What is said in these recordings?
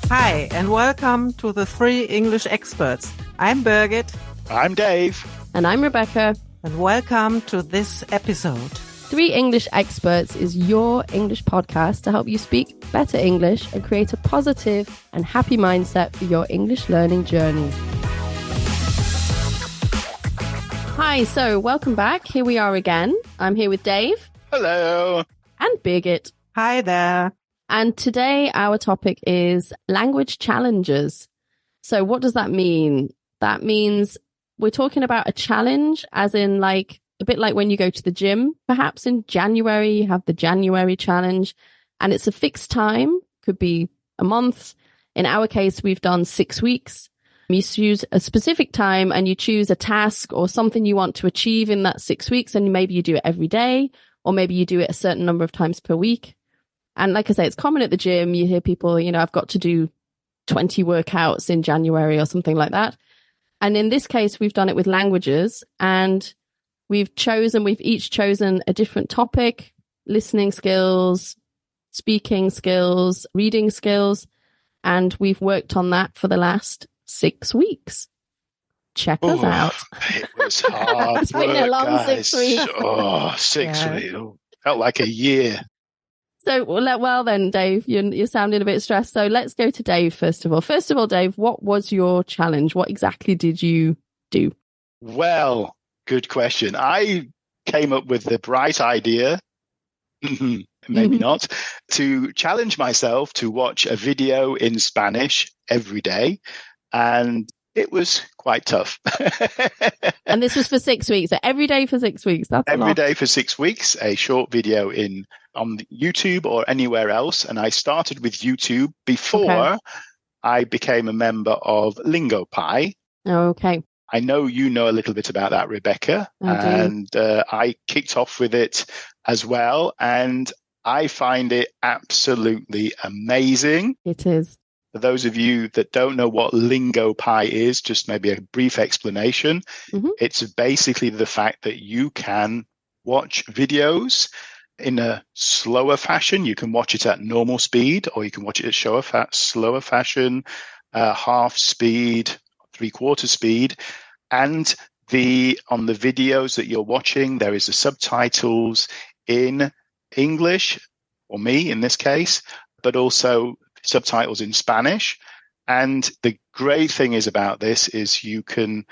Hi, and welcome to the Three English Experts. I'm Birgit. I'm Dave. And I'm Rebecca. And welcome to this episode. Three English Experts is your English podcast to help you speak better English and create a positive and happy mindset for your English learning journey. Hi, so welcome back. Here we are again. I'm here with Dave. Hello. And Birgit. Hi there. And today our topic is language challenges. So what does that mean? That means we're talking about a challenge, as in like a bit like when you go to the gym. Perhaps in January, you have the January challenge and it's a fixed time, could be a month. In our case, we've done 6 weeks. You choose a specific time and you choose a task or something you want to achieve in that 6 weeks. And maybe you do it every day, or maybe you do it a certain number of times per week. And like I say, it's common at the gym. You hear people, I've got to do 20 workouts in January or something like that. And in this case, we've done it with languages, and we've each chosen a different topic: listening skills, speaking skills, reading skills. And we've worked on that for the last 6 weeks. Check us out. It was hard. It's been a long 6 weeks. Oh, 6 weeks. Felt like a year. So, well then, Dave, you're sounding a bit stressed. So let's go to Dave first of all. First of all, Dave, what was your challenge? What exactly did you do? Well, good question. I came up with the bright idea, maybe not, to challenge myself to watch a video in Spanish every day. And it was quite tough. And this was for 6 weeks. So every day for 6 weeks. That's a lot. Every day for 6 weeks, a short video on YouTube or anywhere else. And I started with YouTube before I became a member of LingoPie. Okay. I know you know a little bit about that, Rebecca. I kicked off with it as well. And I find it absolutely amazing. It is. For those of you that don't know what LingoPie is, just maybe a brief explanation. It's basically the fact that you can watch videos in a slower fashion. You can watch it at normal speed, or you can watch it at slower fashion, half speed, 3/4 speed. And on the videos that you're watching, there is the subtitles in English, or me in this case, but also subtitles in Spanish. And the great thing about this is you can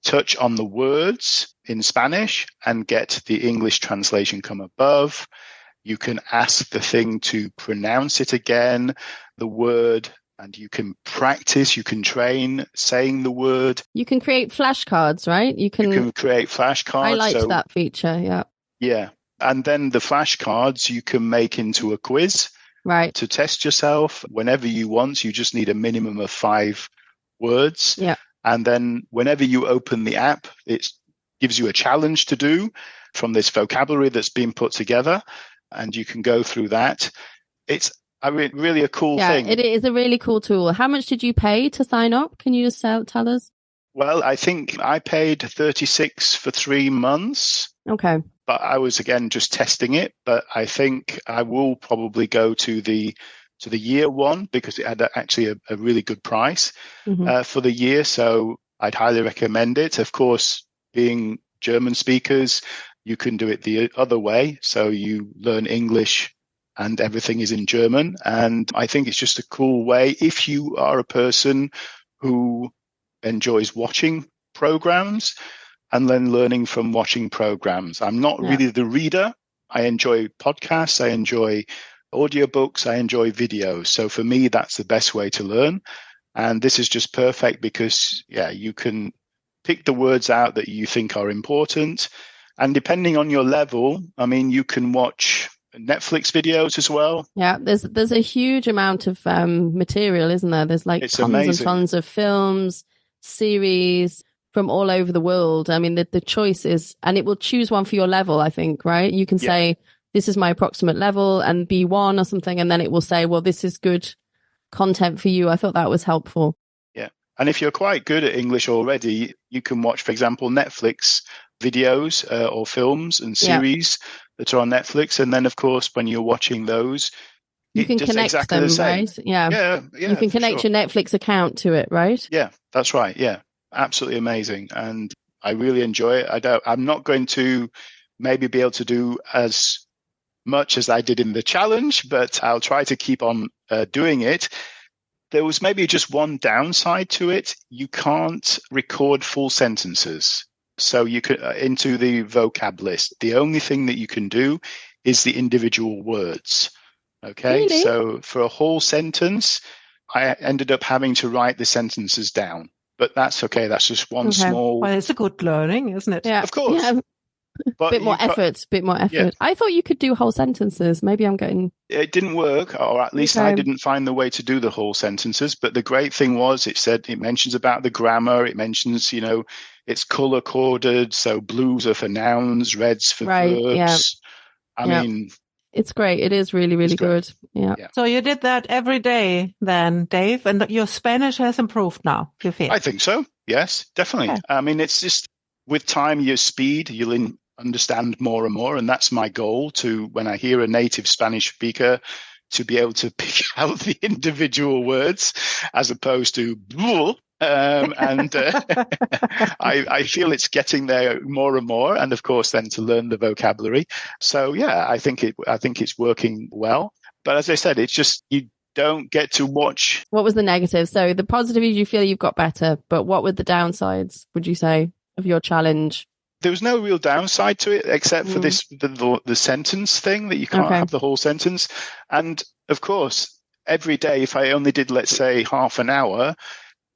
touch on the words in Spanish and get the English translation come above. You can ask the thing to pronounce it again, the word, and you can practice, you can train saying the word. You can create flashcards, right? You can create flashcards. I liked that feature, yeah. Yeah. And then the flashcards you can make into a quiz. Right. To test yourself whenever you want. You just need a minimum of 5 words. Yeah. And then whenever you open the app, it gives you a challenge to do from this vocabulary that's been put together. And you can go through that. It's really a cool thing. It is a really cool tool. How much did you pay to sign up? Can you just tell us? Well, I think I paid $36 for 3 months. Okay. But I was, again, just testing it. But I think I will probably go to the year one, because it had actually a really good price for the year. So I'd highly recommend it. Of course, being German speakers, you can do it the other way. So you learn English and everything is in German. And I think it's just a cool way if you are a person who enjoys watching programs and then learning from watching programs. I'm not really the reader. I enjoy podcasts. I enjoy audiobooks. I enjoy videos. So for me, that's the best way to learn. And this is just perfect because, you can pick the words out that you think are important. And depending on your level, you can watch Netflix videos as well. Yeah, there's a huge amount of material, isn't there? There's tons and tons of films, series from all over the world. The choice is, and it will choose one for your level, I think, right? You can say, this is my approximate level and B1 or something, and then it will say, well, this is good content for you. I thought that was helpful. Yeah. And if you're quite good at English already, you can watch, for example, Netflix videos or films and series that are on Netflix. And then, of course, when you're watching those, You can connect exactly them, the same. right? Yeah. Yeah. You can connect your Netflix account to it, right? Yeah, that's right. Yeah, absolutely amazing. And I really enjoy it. I'm not going to maybe be able to do as much as I did in the challenge, but I'll try to keep on doing it. There was maybe just one downside to it. You can't record full sentences. So you could into the vocab list. The only thing that you can do is the individual words. Okay. Really? So for a whole sentence, I ended up having to write the sentences down, but that's okay. That's just one small. Well, it's a good learning, isn't it? Yeah. Of course. Yeah. But bit more effort. Yeah. I thought you could do whole sentences. Maybe I'm getting... It didn't work, or at least I didn't find the way to do the whole sentences. But the great thing was it mentions about the grammar. It mentions, it's color coded. So blues are for nouns, reds for verbs. Yeah. I mean, it's great. It is really, really good. Yeah. So you did that every day then, Dave, and your Spanish has improved now, you feel? I think so. Yes, definitely. Yeah. I mean, it's just with time, your speed, you'll understand more and more. And that's my goal when I hear a native Spanish speaker, to be able to pick out the individual words as opposed to I feel it's getting there more and more. And of course, then to learn the vocabulary. So yeah, I think it's working well. But as I said, it's just, you don't get to watch. What was the negative? So the positive is you feel you've got better, but what were the downsides, would you say, of your challenge? There was no real downside to it, except for the sentence thing, that you can't have the whole sentence. And of course, every day, if I only did, let's say, half an hour,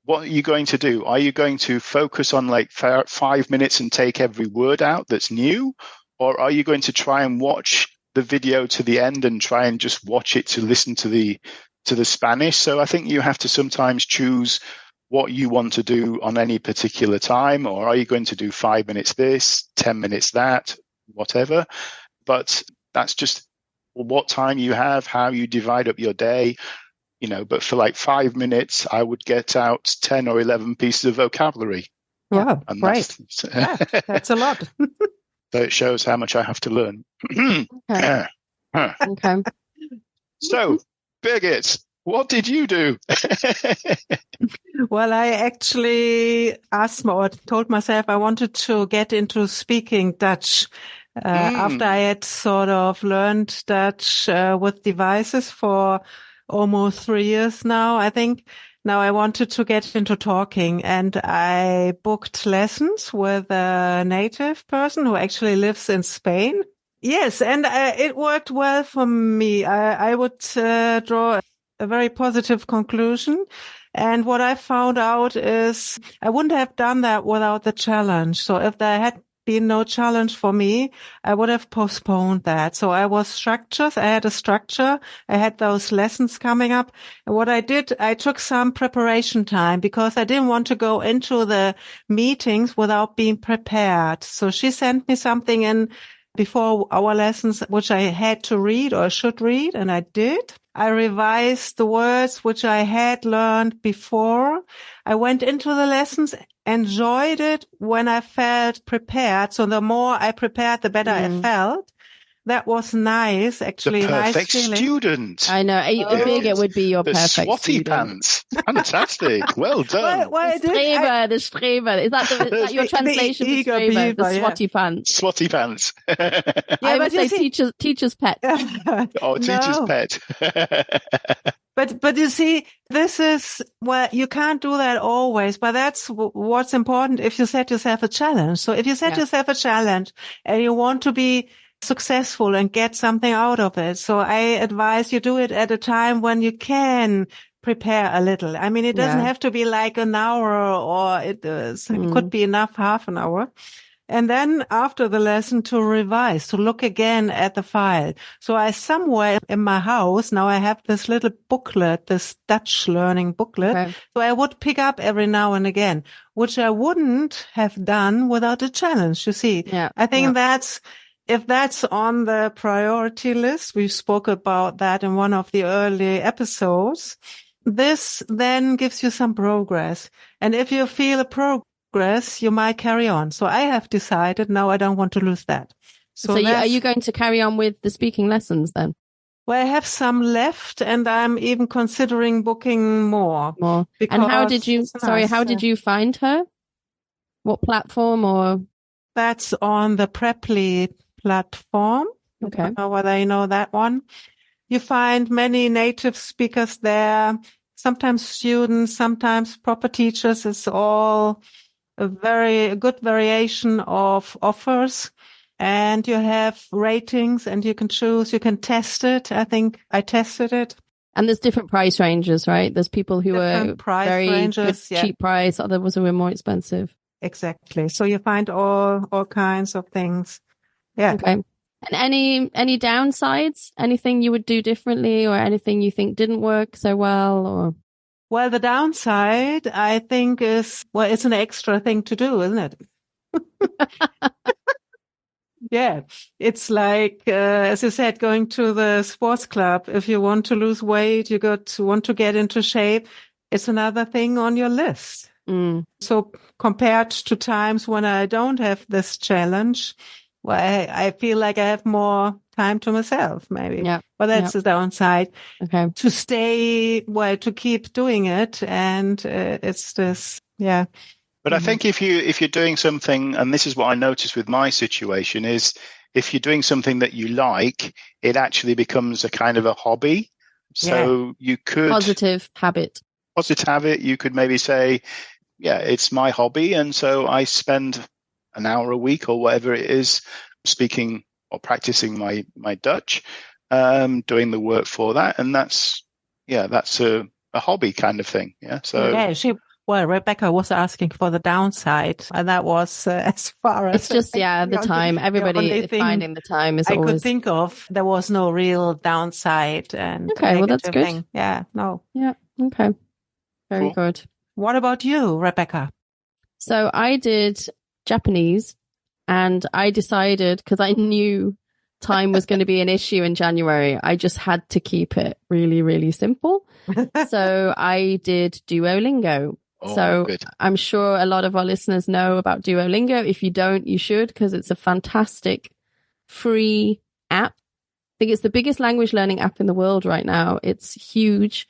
what are you going to do? Are you going to focus on like 5 minutes and take every word out that's new? Or are you going to try and watch the video to the end and try and just watch it to listen to the Spanish? So I think you have to sometimes choose what you want to do on any particular time, or are you going to do 5 minutes this, 10 minutes that, whatever. But that's just what time you have, how you divide up your day, but for like 5 minutes, I would get out 10 or 11 pieces of vocabulary. Wow, right. That's a lot. So it shows how much I have to learn. Okay. Okay. So, Birgit, what did you do? Well, I actually told myself I wanted to get into speaking Dutch after I had sort of learned Dutch with devices for almost 3 years now, I think. Now I wanted to get into talking, and I booked lessons with a native person who actually lives in Spain. Yes, and it worked well for me. I would draw a very positive conclusion. And what I found out is I wouldn't have done that without the challenge. So if there had been no challenge for me, I would have postponed that. So I was structured. I had a structure. I had those lessons coming up. And what I did, I took some preparation time because I didn't want to go into the meetings without being prepared. So she sent me something in before our lessons, which I had to read or should read, and I did. I revised the words which I had learned before. I went into the lessons, enjoyed it when I felt prepared. So the more I prepared, the better I felt. That was nice, actually. The perfect nice student. I know. Birgit would be your the perfect swatty student. pants. Fantastic. Well done. The Streber. Is that your translation for Streber? The swatty pants. Swatty pants. I would say teacher's pet. Teacher's pet. But you see, this is, well, you can't do that always, but that's what's important if you set yourself a challenge. So if you set yourself a challenge and you want to be successful and get something out of it. So I advise you do it at a time when you can prepare a little. I mean, it doesn't have to be like an hour, or it could be enough half an hour. And then after the lesson to revise, to look again at the file. So I somewhere in my house, now I have this little booklet, this Dutch learning booklet. Okay. So I would pick up every now and again, which I wouldn't have done without a challenge, you see. Yeah. I think if that's on the priority list, we spoke about that in one of the early episodes, this then gives you some progress. And if you feel a progress, you might carry on. So I have decided now I don't want to lose that. So are you going to carry on with the speaking lessons then? Well, I have some left, and I'm even considering booking more. And how did you, how did you find her? What platform or? That's on the Preply platform. Okay. I don't know whether you know that one. You find many native speakers there, sometimes students, sometimes proper teachers. It's all a very good variation of offers. And you have ratings and you can choose, you can test it. I think I tested it. And there's different price ranges, right? There's people who are very ranges, good, cheap price, others who are more expensive. Exactly. So you find all kinds of things. Yeah. Okay. And any downsides? Anything you would do differently or anything you think didn't work so well or? Well, the downside, I think, is, well, it's an extra thing to do, isn't it? Yeah, it's like, as you said, going to the sports club. If you want to lose weight, want to get into shape. It's another thing on your list. So compared to times when I don't have this challenge, well, I feel like I have more time to myself, maybe. Yeah. But that's the downside. Okay. To keep doing it. And it's this, yeah. But I think if you're doing something, and this is what I noticed with my situation, is if you're doing something that you like, it actually becomes a kind of a hobby. So you could positive habit. You could maybe say, yeah, it's my hobby, and so I spend an hour a week or whatever it is speaking or practicing my Dutch, doing the work for that, and that's a hobby kind of thing. Yeah. So Well, Rebecca was asking for the downside, and that was as far as it's just the time. Everybody finding the time is always. I could think of. There was no real downside, and okay, well that's good. Thing. Yeah, no, yeah, okay, very good. What about you, Rebecca? So I did Japanese, and I decided because I knew time was going to be an issue in January. I just had to keep it really, really simple. So I did Duolingo. So good. I'm sure a lot of our listeners know about Duolingo. If you don't, you should, because it's a fantastic free app. I think it's the biggest language learning app in the world right now. It's huge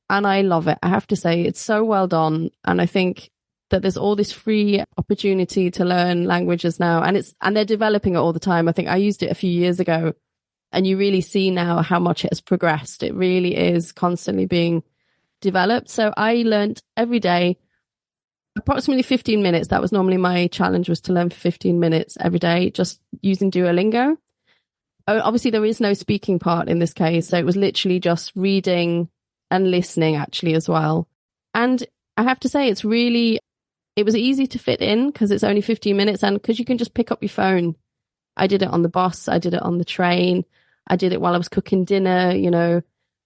and I love it. I have to say it's so well done. And I think that there's all this free opportunity to learn languages now, and they're developing it all the time. I think I used it a few years ago and you really see now how much it has progressed. It really is constantly being developed. So I learned every day approximately 15 minutes. That was normally my challenge, was to learn for 15 minutes every day, just using Duolingo. Obviously there is no speaking part in this case. So it was literally just reading and listening actually as well. And I have to say it was easy to fit in because it's only 15 minutes and because you can just pick up your phone. I did it on the bus. I did it on the train. I did it while I was cooking dinner,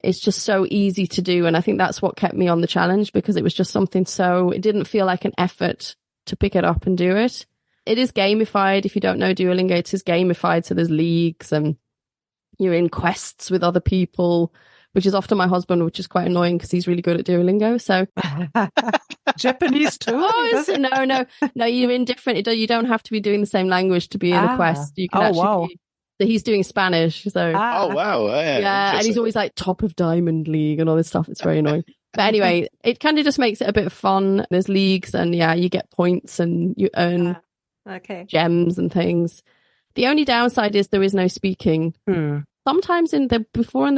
It's just so easy to do. And I think that's what kept me on the challenge, because it was just something it didn't feel like an effort to pick it up and do it. It is gamified. If you don't know Duolingo, it is gamified. So there's leagues and you're in quests with other people, which is often my husband, which is quite annoying because he's really good at Duolingo. So Japanese too? No, you're in different. You don't have to be doing the same language to be in a quest. You can wow. So he's doing Spanish. So oh wow, yeah, and he's always like top of Diamond League and all this stuff. It's very annoying. But anyway, it kind of just makes it a bit of fun. There's leagues, and you get points and you earn gems and things. The only downside is there is no speaking. Sometimes in the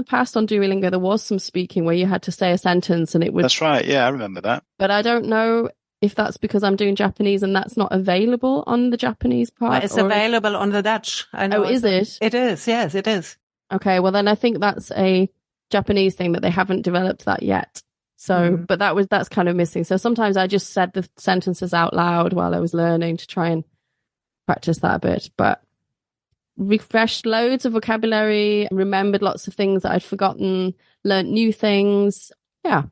past on Duolingo there was some speaking where you had to say a sentence and it would. That's right. Yeah, I remember that. But I don't know if that's because I'm doing Japanese and that's not available on the Japanese part. Well, it's available on the Dutch. I know. Oh, is it? It is. Yes, it is. Okay. Well, then I think that's a Japanese thing that they haven't developed that yet. So, but that's kind of missing. So sometimes I just said the sentences out loud while I was learning to try and practice that a bit, but refreshed loads of vocabulary, remembered lots of things that I'd forgotten, learned new things. Yeah.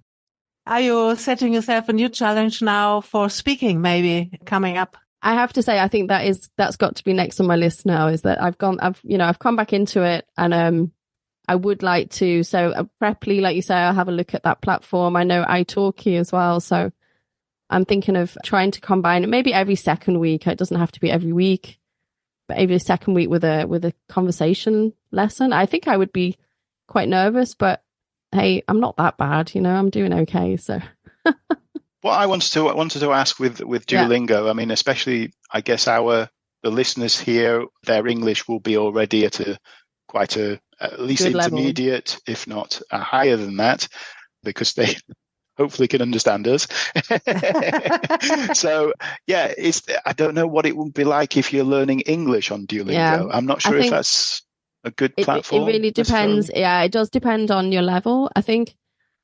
Are you setting yourself a new challenge now for speaking, maybe coming up? I have to say, I think that's got to be next on my list now, is that I've come back into it, and I would like to. So Preply, like you say, I'll have a look at that platform. I know italki as well. So I'm thinking of trying to combine it maybe every second week. It doesn't have to be every week, but every second week with a conversation lesson. I think I would be quite nervous, but hey, I'm not that bad, I'm doing okay. So what I wanted to ask with Duolingo, I mean, especially I guess the listeners here, their English will be already at at least good intermediate, level. If not higher than that, because they hopefully can understand us. So yeah, I don't know what it would be like if you're learning English on Duolingo. Yeah, I'm not sure if that's a good platform. It really depends. Yeah, it does depend on your level. I think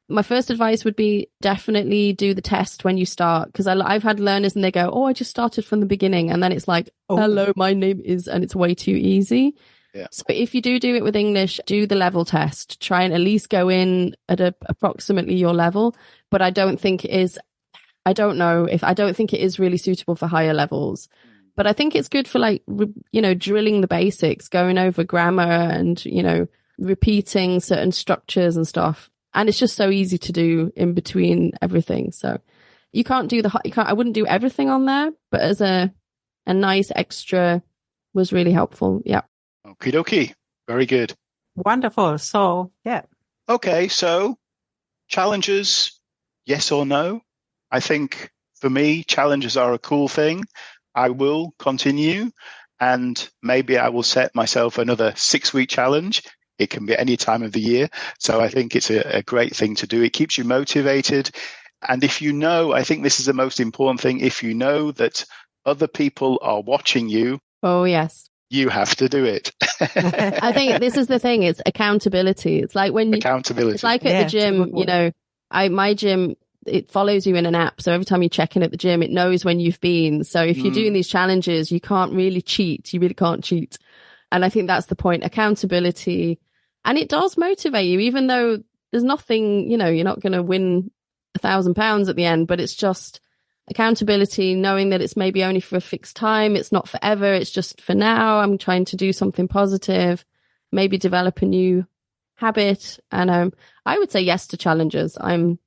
my first advice would be definitely do the test when you start, because I've had learners and they go, oh, I just started from the beginning, and then it's like, hello, my name is, and it's way too easy. Yeah. So if you do it with English, do the level test. Try and at least go in at approximately your level. But I don't think it is really suitable for higher levels. But I think it's good for drilling the basics, going over grammar and, repeating certain structures and stuff. And it's just so easy to do in between everything. So you can't do I wouldn't do everything on there, but as a nice extra was really helpful. Yeah. Okie dokie. Very good. Wonderful. So, yeah. Okay. So challenges, yes or no? I think for me, challenges are a cool thing. I will continue, and maybe I will set myself another 6-week challenge. It can be any time of the year. So I think it's a great thing to do. It keeps you motivated. And if I think this is the most important thing, if you know that other people are watching you. Oh, yes. You have to do it. I think this is the thing. It's accountability. It's like accountability. It's like at the gym, my gym, it follows you in an app. So every time you check in at the gym, it knows when you've been. So if you're doing these challenges, you can't really cheat. You really can't cheat. And I think that's the point. Accountability. And it does motivate you, even though there's nothing, you're not going to win £1,000 at the end, but it's just accountability, knowing that it's maybe only for a fixed time. It's not forever. It's just for now. I'm trying to do something positive, maybe develop a new habit. And I would say yes to challenges. I'm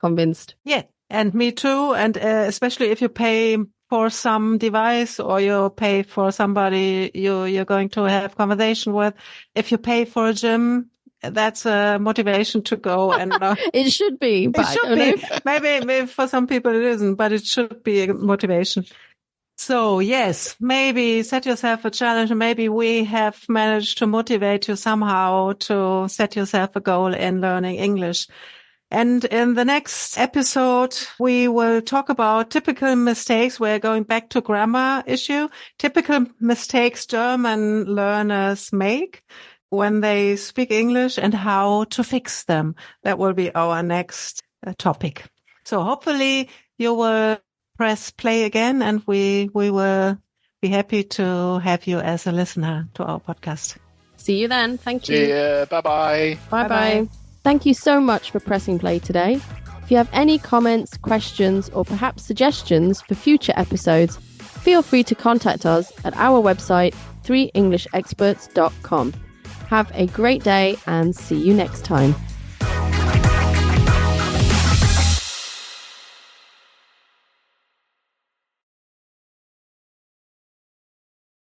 convinced. Yeah. And me too. And especially if you pay for some device or you pay for somebody you're going to have conversation with, if you pay for a gym, that's a motivation to go. And it should be. But it should be. Maybe for some people it isn't, but it should be a motivation. So yes, maybe set yourself a challenge. Maybe we have managed to motivate you somehow to set yourself a goal in learning English. And in the next episode, we will talk about typical mistakes. We're going back to grammar issue. Typical mistakes German learners make when they speak English and how to fix them. That will be our next topic. So hopefully you will press play again, and we will be happy to have you as a listener to our podcast. See you then. Thank you. See ya. Bye-bye. Bye-bye. Thank you so much for pressing play today. If you have any comments, questions, or perhaps suggestions for future episodes, feel free to contact us at our website, 3englishexperts.com. Have a great day and see you next time.